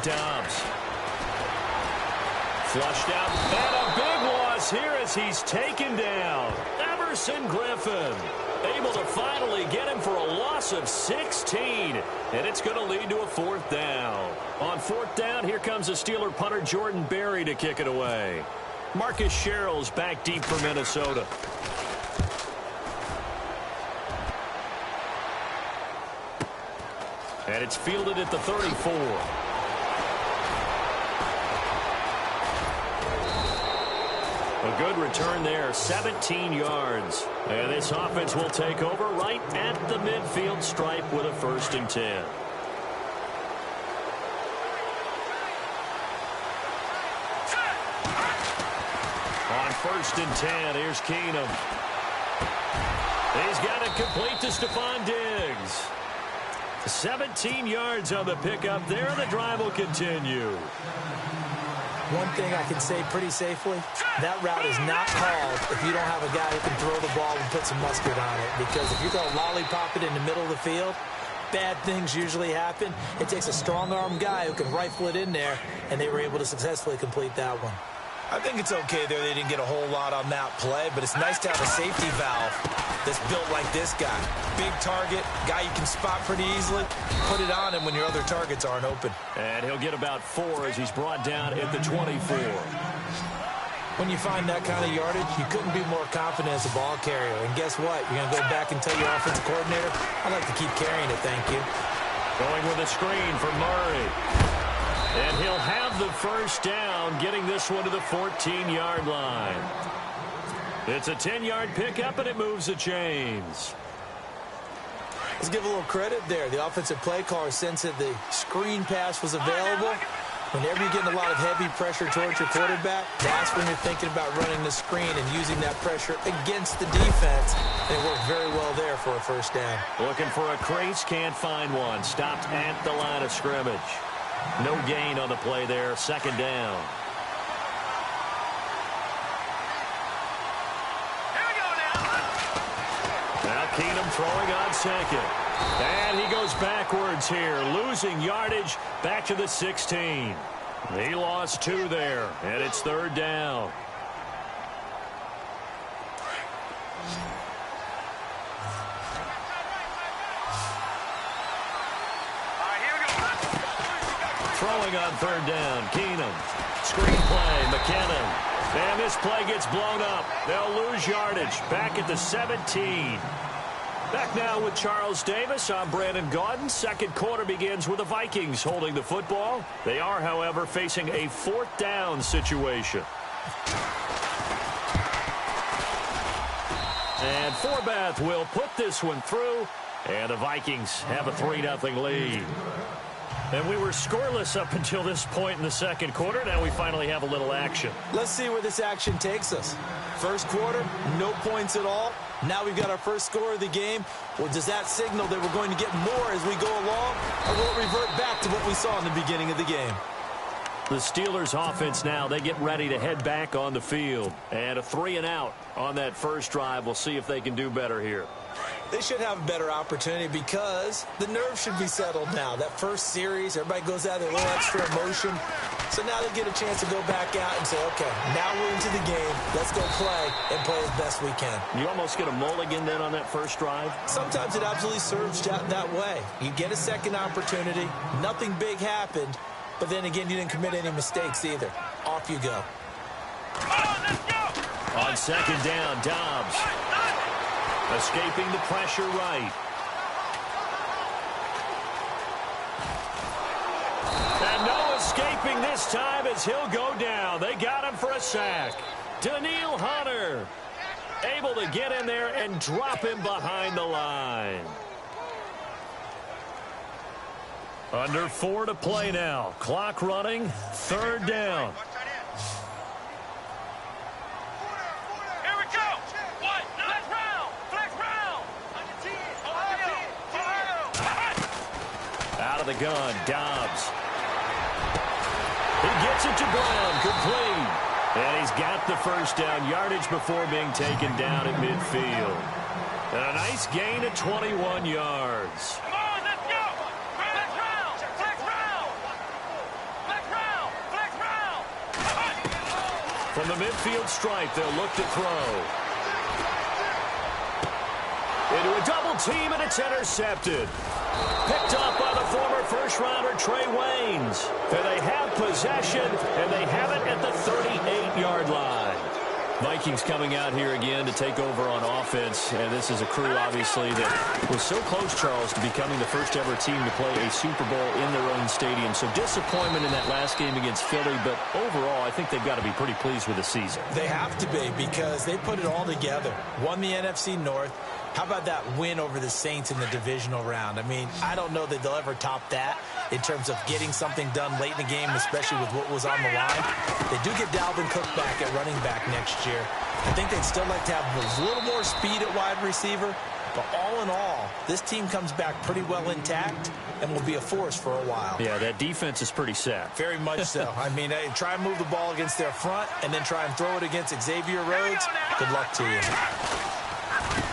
Dobbs. Flushed out, and a big loss here as he's taken down. Everson Griffin able to finally get him for a loss of 16, and it's going to lead to a fourth down. On fourth down, here comes the Steeler punter Jordan Berry to kick it away. Marcus Sherrill's back deep for Minnesota. And it's fielded at the 34. A good return there, 17 yards. And this offense will take over right at the midfield stripe with a 1st and 10. On 1st and 10, here's Keenum. He's got it complete to Stephon Diggs. 17 yards on the pickup there. The drive will continue. One thing I can say pretty safely, that route is not called if you don't have a guy who can throw the ball and put some mustard on it. Because if you're going to lollipop it in the middle of the field, bad things usually happen. It takes a strong-arm guy who can rifle it in there, and they were able to successfully complete that one. I think it's okay there. They didn't get a whole lot on that play, but it's nice to have a safety valve that's built like this guy. Big target, guy you can spot pretty easily. Put it on him when your other targets aren't open. And he'll get about 4 as he's brought down at the 24. When you find that kind of yardage, you couldn't be more confident as a ball carrier. And guess what? You're going to go back and tell your offensive coordinator, I'd like to keep carrying it, thank you. Going with a screen for Murray. And he'll have the 1st down, getting this one to the 14-yard line. It's a 10-yard pickup, and it moves the chains. Let's give a little credit there. The offensive play caller sensed that the screen pass was available. Whenever you're getting a lot of heavy pressure towards your quarterback, that's when you're thinking about running the screen and using that pressure against the defense. They worked very well there for a 1st down. Looking for a crease, can't find one. Stopped at the line of scrimmage. No gain on the play there, 2nd down. Here we go now. Now Keenum throwing on 2nd. And he goes backwards here, losing yardage back to the 16. He lost 2 there, and it's 3rd down. Throwing on 3rd down, Keenum. Screen play, McKinnon. And this play gets blown up. They'll lose yardage back at the 17. Back now with Charles Davis. I'm Brandon Gaudin. 2nd quarter begins with the Vikings holding the football. They are, however, facing a 4th down situation. And Forbath will put this one through. And the Vikings have a 3-0 lead. And we were scoreless up until this point in the 2nd quarter. Now we finally have a little action. Let's see where this action takes us. 1st quarter, no points at all. Now we've got our 1st score of the game. Or does that signal that we're going to get more as we go along? Or will it revert back to what we saw in the beginning of the game? The Steelers offense now, they get ready to head back on the field. And a 3-and-out on that 1st drive. We'll see if they can do better here. They should have a better opportunity because the nerves should be settled now. That 1st series, everybody goes out there, a little extra emotion. So now they get a chance to go back out and say, okay, now we're into the game. Let's go play and play as best we can. You almost get a mulligan then on that 1st drive? Sometimes it absolutely serves that way. You get a 2nd opportunity. Nothing big happened. But then again, you didn't commit any mistakes either. Off you go. Let's go. On 2nd down, Dobbs. Escaping the pressure right. And no escaping this time as he'll go down. They got him for a sack. Daniil Hunter able to get in there and drop him behind the line. Under 4 to play now. Clock running. 3rd down. Here we go. What? Flex round. Flex round. Ohio. Out of the gun, Dobbs. He gets it to Brown, complete. And he's got the 1st down yardage before being taken down at midfield. And a nice gain of 21 yards. Come on, let's go. Flex round. Flex round. From the midfield stripe, they'll look to throw. Into a double team, and it's intercepted. Picked up by the former first-rounder Trey Waynes. And they have possession, and they have it at the 38-yard line. Vikings coming out here again to take over on offense, and this is a crew, obviously, that was so close, Charles, to becoming the first-ever team to play a Super Bowl in their own stadium. So disappointment in that last game against Philly, but overall, I think they've got to be pretty pleased with the season. They have to be, because they put it all together. Won the NFC North. How about that win over the Saints in the divisional round? I mean, I don't know that they'll ever top that in terms of getting something done late in the game, especially with what was on the line. They do get Dalvin Cook back at running back next year. I think they'd still like to have a little more speed at wide receiver. But all in all, this team comes back pretty well intact and will be a force for a while. Yeah, that defense is pretty set. Very much so. I mean, try and move the ball against their front and then try and throw it against Xavier Rhodes. Good luck to you.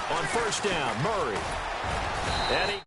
On first down, Murray. And he